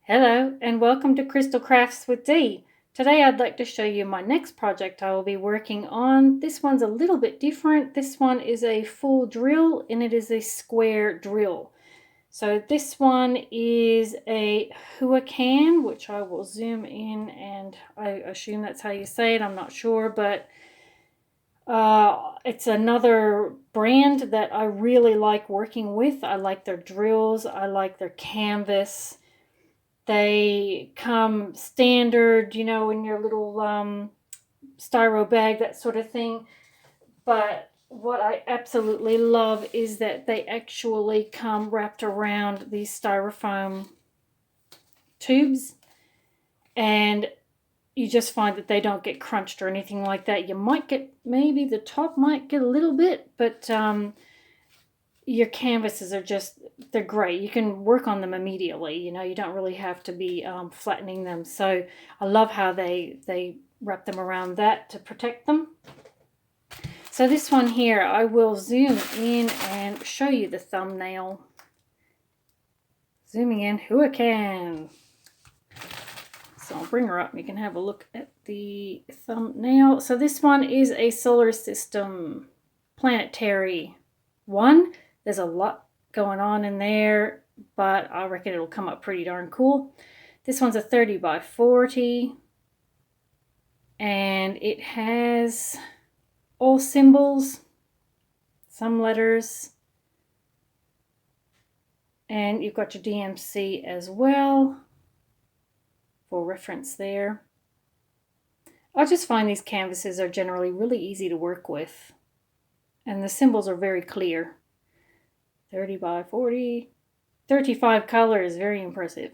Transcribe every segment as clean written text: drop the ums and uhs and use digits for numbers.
Hello and welcome to Crystal Crafts with Dee. Today I'd like to show you my next project I will be working on. This one's a little bit different. This one is a full drill and it is a square drill. So this one is a Huacan, which I will zoom in and I assume that's how you say it. I'm not sure, but it's another brand that I really like working with. I like their drills. I like their canvas. They come standard, in your little styro bag, that sort of thing. But what I absolutely love is that they actually come wrapped around these styrofoam tubes. And you just find that they don't get crunched or anything like that. You might get, maybe the top might get a little bit, but your canvases are just, they're great. You can work on them immediately. You don't really have to be flattening them. So I love how they wrap them around that to protect them. So this one here, I will zoom in and show you the thumbnail. Zooming in, Huacan. So I'll bring her up and you can have a look at the thumbnail. So this one is a solar system planetary one. There's a lot going on in there, but I reckon it'll come up pretty darn cool. This one's a 30 by 40, and it has all symbols, some letters, and you've got your DMC as well for reference there. I just find these canvases are generally really easy to work with, and the symbols are very clear. 30 by 40, 35 colors, very impressive.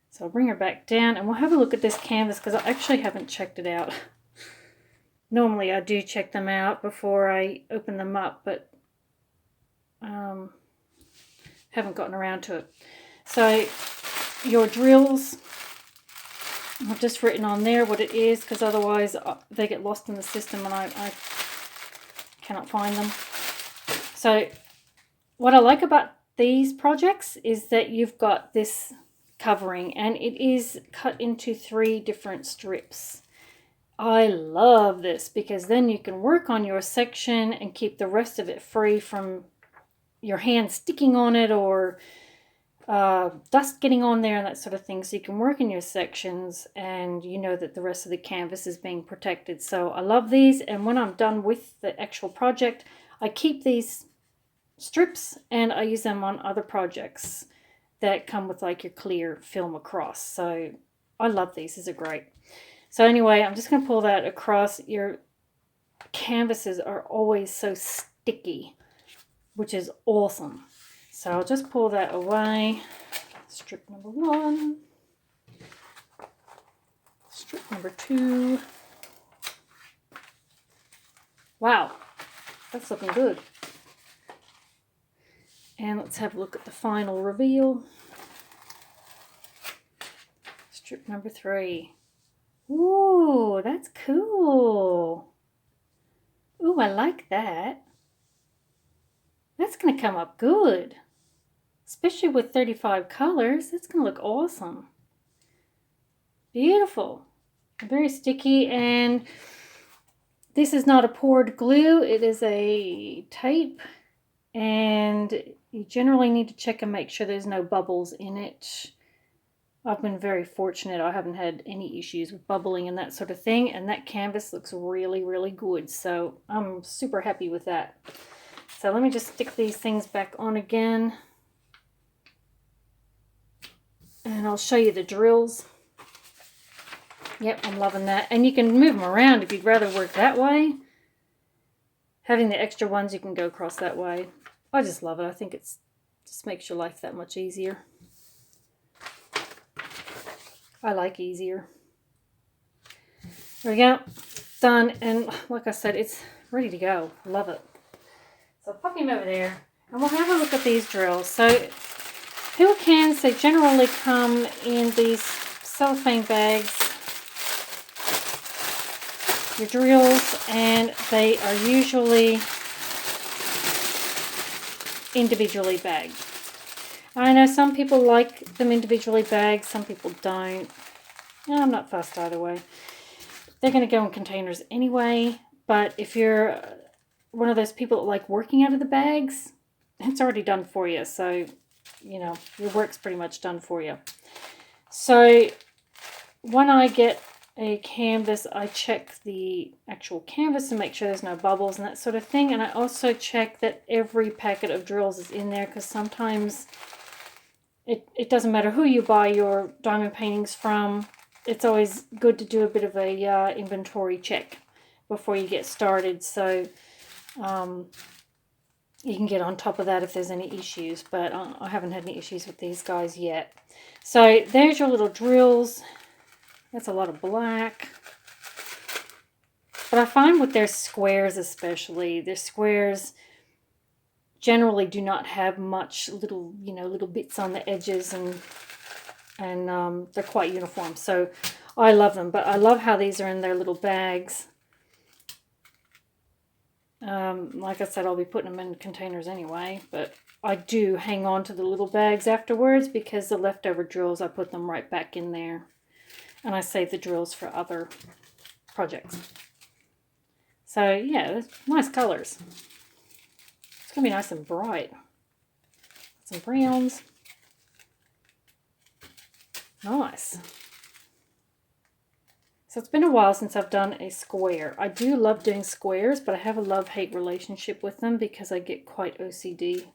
So I'll bring her back down and we'll have a look at this canvas because I actually haven't checked it out. Normally I do check them out before I open them up, but haven't gotten around to it. So your drills, I've just written on there what it is because otherwise they get lost in the system and I cannot find them. So what I like about these projects is that you've got this covering and it is cut into 3 different strips. I love this because then you can work on your section and keep the rest of it free from your hand sticking on it or dust getting on there and that sort of thing. So you can work in your sections and you know that the rest of the canvas is being protected. So I love these, and when I'm done with the actual project, I keep these strips and I use them on other projects that come with like your clear film across. So I love these. These are great. So anyway, I'm just going to pull that across. Your canvases are always so sticky, which is awesome. So I'll just pull that away. Strip number 1. Strip number 2. Wow, that's looking good. And let's have a look at the final reveal. Strip number 3. Ooh, that's cool. Ooh, I like that. That's going to come up good. Especially with 35 colors. That's going to look awesome. Beautiful. Very sticky, and this is not a poured glue. It is a tape, and you generally need to check and make sure there's no bubbles in it. I've been very fortunate. I haven't had any issues with bubbling and that sort of thing, and that canvas looks really, really good. So I'm super happy with that. So let me just stick these things back on again, and I'll show you the drills. Yep, I'm loving that. And you can move them around if you'd rather work that way. Having the extra ones, you can go across that way. I just love it. I think it's just makes your life that much easier. I like easier. There we go. Done. And like I said, it's ready to go. Love it. So pop him over there. And we'll have a look at these drills. So Huacans, they generally come in these cellophane bags. Your drills, and they are usually individually bagged. I know some people like them individually bagged, some people don't. Yeah, I'm not fussed either way. They're going to go in containers anyway, but if you're one of those people that like working out of the bags, it's already done for you. So, you know, your work's pretty much done for you. So when I get a canvas, I check the actual canvas to make sure there's no bubbles and that sort of thing. And I also check that every packet of drills is in there, because sometimes it doesn't matter who you buy your diamond paintings from. It's always good to do a bit of a inventory check before you get started, so you can get on top of that if there's any issues. But I haven't had any issues with these guys yet. So there's your little drills. That's a lot of black. But I find with their squares especially, their squares generally do not have much little, you know, little bits on the edges, and they're quite uniform. So I love them, but I love how these are in their little bags. Like I said, I'll be putting them in containers anyway, but I do hang on to the little bags afterwards, because the leftover drills, I put them right back in there. And I save the drills for other projects. So yeah, nice colors. It's going to be nice and bright. Some browns. Nice. So it's been a while since I've done a square. I do love doing squares, but I have a love-hate relationship with them, because I get quite OCD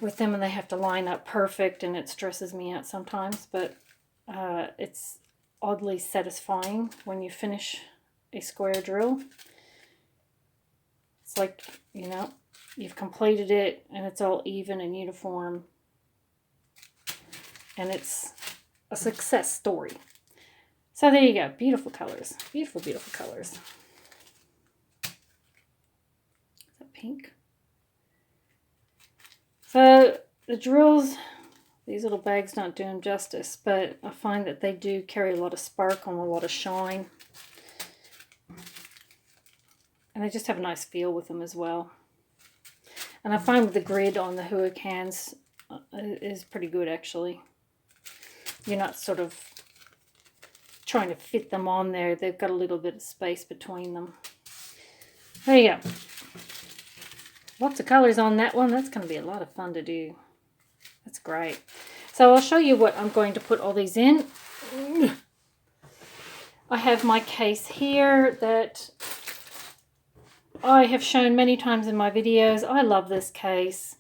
with them and they have to line up perfect, and it stresses me out sometimes. But it's oddly satisfying when you finish a square drill. It's like, you know, you've completed it and it's all even and uniform, and it's a success story. So there you go. Beautiful colors. Beautiful, beautiful colors. Is that pink? So the drills, these little bags don't do them justice, but I find that they do carry a lot of sparkle and a lot of shine. And they just have a nice feel with them as well. And I find with the grid on the Huacans is pretty good, actually. You're not sort of trying to fit them on there. They've got a little bit of space between them. There you go. Lots of colors on that one. That's going to be a lot of fun to do. That's great. So I'll show you what I'm going to put all these in. I have my case here that I have shown many times in my videos. I love this case.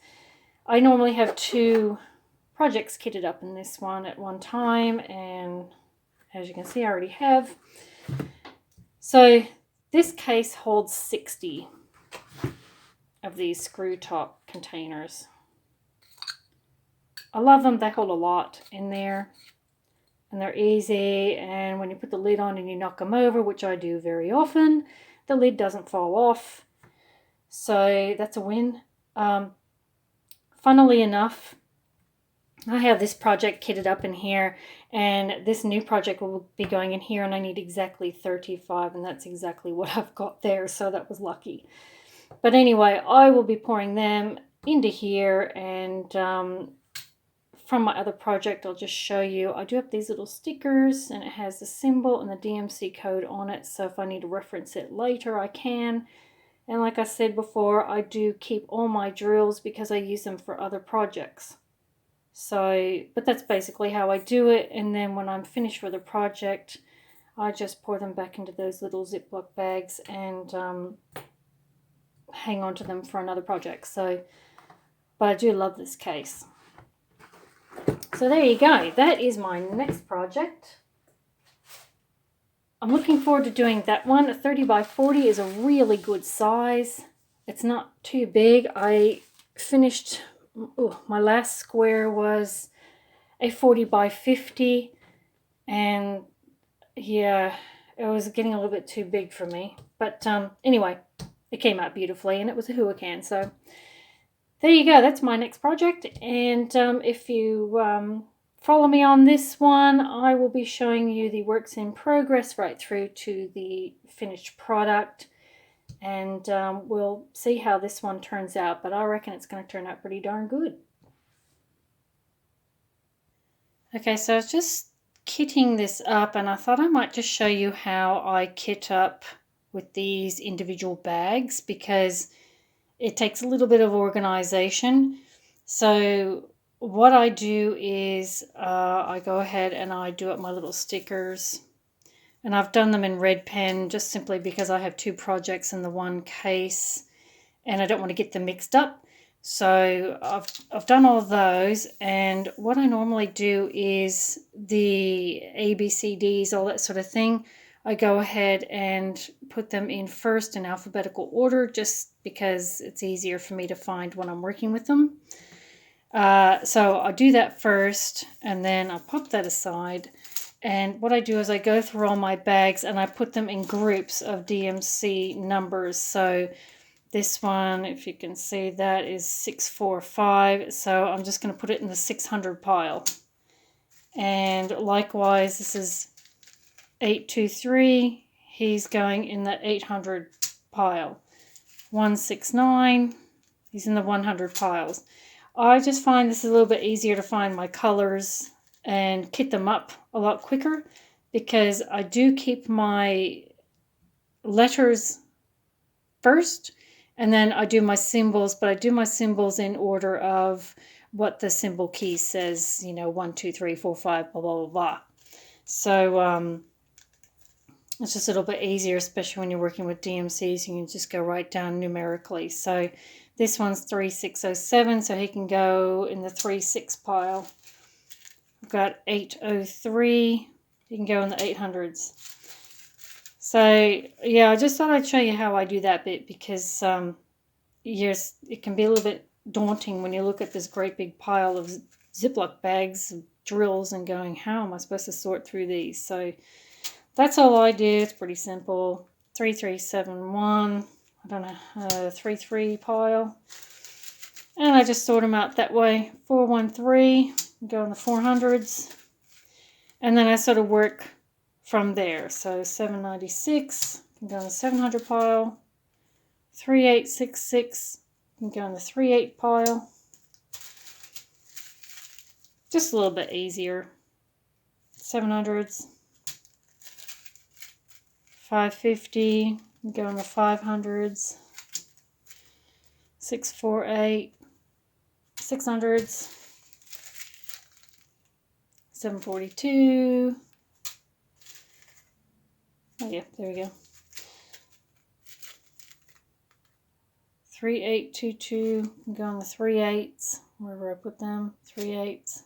I normally have 2 projects kitted up in this one at one time, and as you can see, I already have. So this case holds 60 of these screw top containers. I love them. They hold a lot in there, and they're easy, and when you put the lid on and you knock them over, which I do very often, the lid doesn't fall off. So that's a win. Funnily enough, I have this project kitted up in here, and this new project will be going in here, and I need exactly 35, and that's exactly what I've got there, so that was lucky. But anyway, I will be pouring them into here, and from my other project, I'll just show you. I do have these little stickers, and it has the symbol and the DMC code on it, so if I need to reference it later, I can. And like I said before, I do keep all my drills because I use them for other projects. So, but that's basically how I do it. And then when I'm finished with a project, I just pour them back into those little Ziploc bags and hang on to them for another project. So, but I do love this case. So there you go. That is my next project. I'm looking forward to doing that one. A 30 by 40 is a really good size. It's not too big. I finished, my last square was a 40 by 50, and yeah, it was getting a little bit too big for me. But anyway, it came out beautifully, and it was a Huacan. So there you go. That's my next project. And if you follow me on this one, I will be showing you the works in progress right through to the finished product. And we'll see how this one turns out. But I reckon it's going to turn out pretty darn good. Okay, so I was just kitting this up, and I thought I might just show you how I kit up with these individual bags, because it takes a little bit of organization. So what I do is I go ahead and I do up my little stickers, and I've done them in red pen just simply because I have two projects in the one case and I don't want to get them mixed up. So I've done all those, and what I normally do is the ABCDs, all that sort of thing, I go ahead and put them in first in alphabetical order just because it's easier for me to find when I'm working with them. So I'll do that first, and then I'll pop that aside. And what I do is I go through all my bags and I put them in groups of DMC numbers. So this one, if you can see, that is 645. So I'm just going to put it in the 600 pile. And likewise, this is 823. He's going in the 800 pile. 169. He's in the 100 piles. I just find this is a little bit easier to find my colors and kit them up a lot quicker, because I do keep my letters first, and then I do my symbols, but I do my symbols in order of what the symbol key says, 1, 2, 3, 4, 5, blah, blah, blah, blah. So it's just a little bit easier, especially when you're working with DMCs. You can just go right down numerically. So this one's 3607, so he can go in the 36 pile. I've got 803, he can go in the 800s. So yeah, I just thought I'd show you how I do that bit, because yes, it can be a little bit daunting when you look at this great big pile of Ziploc bags, of drills, and going, how am I supposed to sort through these? So that's all I do. It's pretty simple. 3371, I don't know, 33 pile. And I just sort them out that way. 413, go in the 400s. And then I sort of work from there. So 796, can go in the 700 pile. 3866, can go in the 38 pile. Just a little bit easier. 700s. 550, go in the 500s. 648, 600s. 742. Oh yeah, there we go. 3822, go in the 3/8, wherever I put them, 3/8.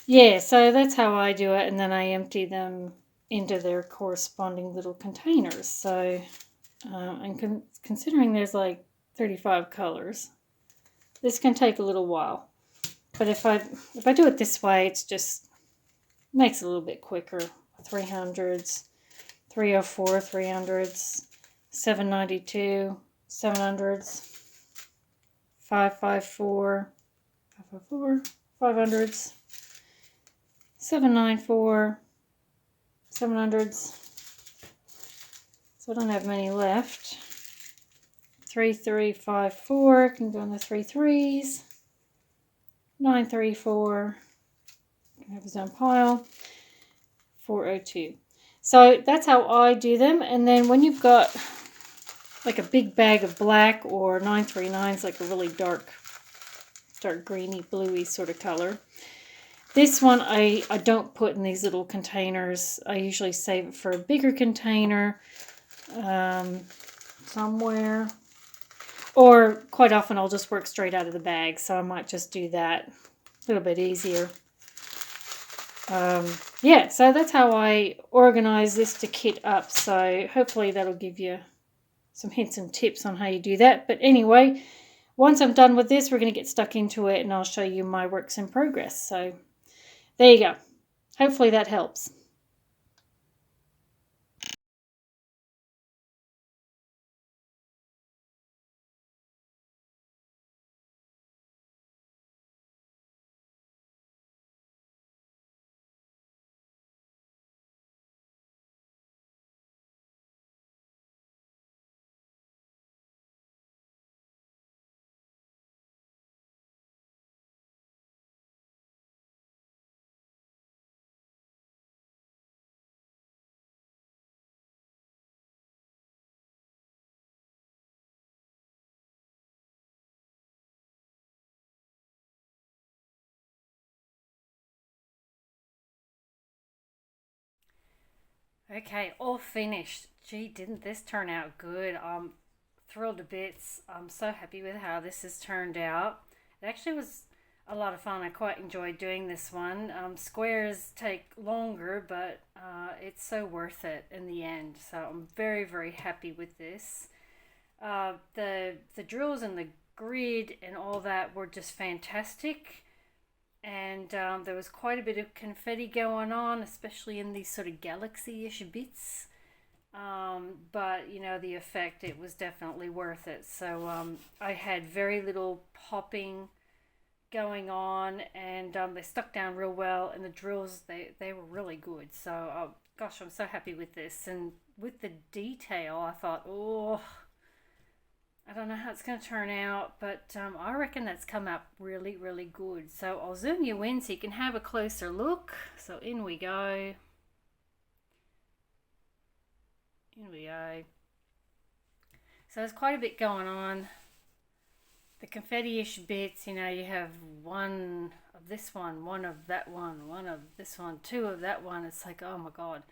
Yeah, so that's how I do it, and then I empty them into their corresponding little containers. So, and considering there's like 35 colors, this can take a little while. But if I do it this way, it's just makes it a little bit quicker. 300s, 304, 300s, 792, 700s, 554, 554, 500s, 794, 700s. So I don't have many left. 3354 can go in the 3/3s. 934 can have his own pile. 402. So that's how I do them. And then when you've got like a big bag of black, or 939s, like a really dark greeny bluey sort of color. This one I don't put in these little containers. I usually save it for a bigger container somewhere. Or quite often I'll just work straight out of the bag. So I might just do that a little bit easier. Yeah, so that's how I organize this to kit up. So hopefully that'll give you some hints and tips on how you do that. But anyway, once I'm done with this, we're going to get stuck into it, and I'll show you my works in progress. So there you go. Hopefully that helps. Okay, all finished. Gee, didn't this turn out good? I'm thrilled to bits. I'm so happy with how this has turned out. It actually was a lot of fun. I quite enjoyed doing this one. Squares take longer, but it's so worth it in the end. So I'm very, very happy with this. The drills and the grid and all that were just fantastic. And there was quite a bit of confetti going on, especially in these sort of galaxy-ish bits. But you know, the effect, it was definitely worth it. So I had very little popping going on, and they stuck down real well, and the drills, they were really good. So gosh, I'm so happy with this. And with the detail, I thought, oh, I don't know how it's going to turn out, but I reckon that's come out really, really good. So I'll zoom you in so you can have a closer look. So in we go. In we go. So there's quite a bit going on. The confetti-ish bits, you know, you have one of this one of that one of this one, two of that one. It's like, oh my God.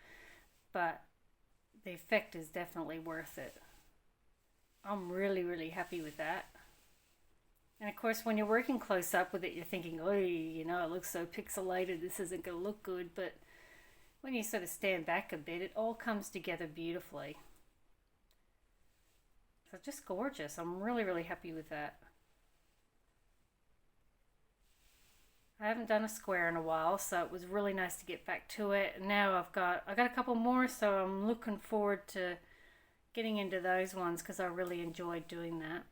But the effect is definitely worth it. I'm really, really happy with that. And of course, when you're working close up with it, you're thinking, oh, you know, it looks so pixelated, this isn't going to look good. But when you sort of stand back a bit, it all comes together beautifully. So just gorgeous. I'm really, really happy with that. I haven't done a square in a while, so it was really nice to get back to it. And now I got a couple more, so I'm looking forward to getting into those ones because I really enjoyed doing that.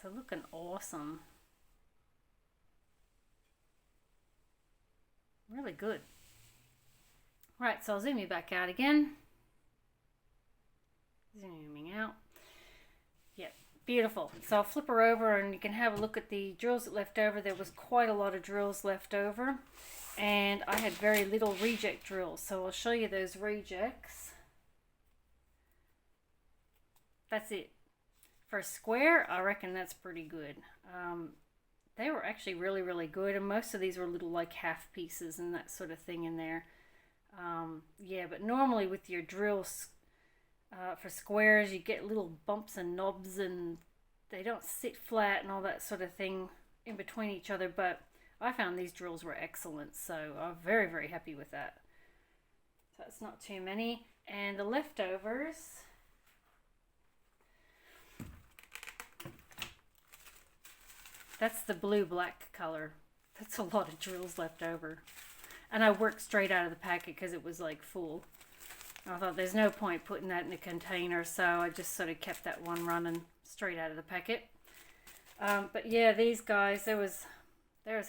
So looking awesome. Really good. Right, so I'll zoom you back out again. Zooming out. Yep, beautiful. So I'll flip her over and you can have a look at the drills that left over. There was quite a lot of drills left over. And I had very little reject drills. So I'll show you those rejects. That's it. For a square, I reckon that's pretty good. They were actually really, really good. And most of these were little like half pieces and that sort of thing in there. Yeah, but normally with your drills for squares, you get little bumps and knobs and they don't sit flat and all that sort of thing in between each other. But I found these drills were excellent. So I'm very, very happy with that. So it's not too many. And the leftovers... That's the blue-black color. That's a lot of drills left over. And I worked straight out of the packet because it was like full. I thought there's no point putting that in a container, so I just sort of kept that one running straight out of the packet. But yeah, these guys, there was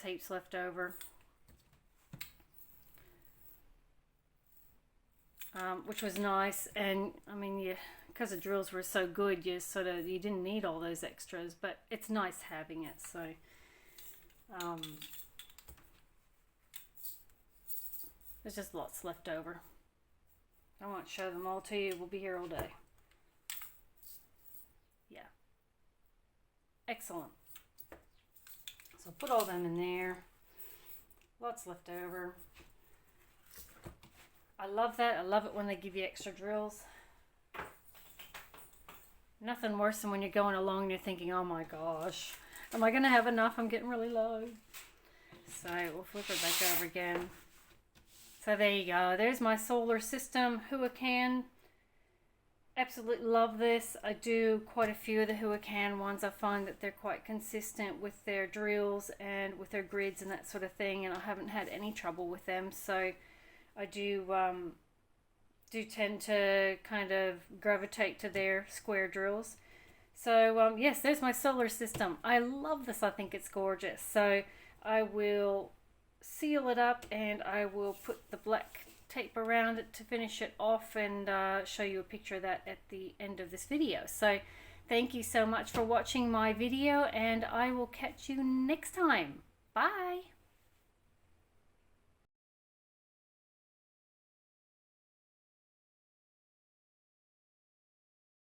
heaps left over. Which was nice. And I mean, yeah, because the drills were so good, you didn't need all those extras, but it's nice having it. So there's just lots left over. I won't show them all to you. We'll be here all day. Yeah, excellent. So put all them in there. Lots left over. I love that. I love it when they give you extra drills. Nothing worse than when you're going along and you're thinking, oh my gosh, am I going to have enough? I'm getting really low. So we'll flip it back over again. So there you go. There's my solar system Huacan. Absolutely love this. I do quite a few of the Huacan ones. I find that they're quite consistent with their drills and with their grids and that sort of thing. And I haven't had any trouble with them. So I do tend to kind of gravitate to their square drills. So yes, there's my solar system. I love this. I think it's gorgeous. So I will seal it up and I will put the black tape around it to finish it off and show you a picture of that at the end of this video. So thank you so much for watching my video and I will catch you next time. Bye.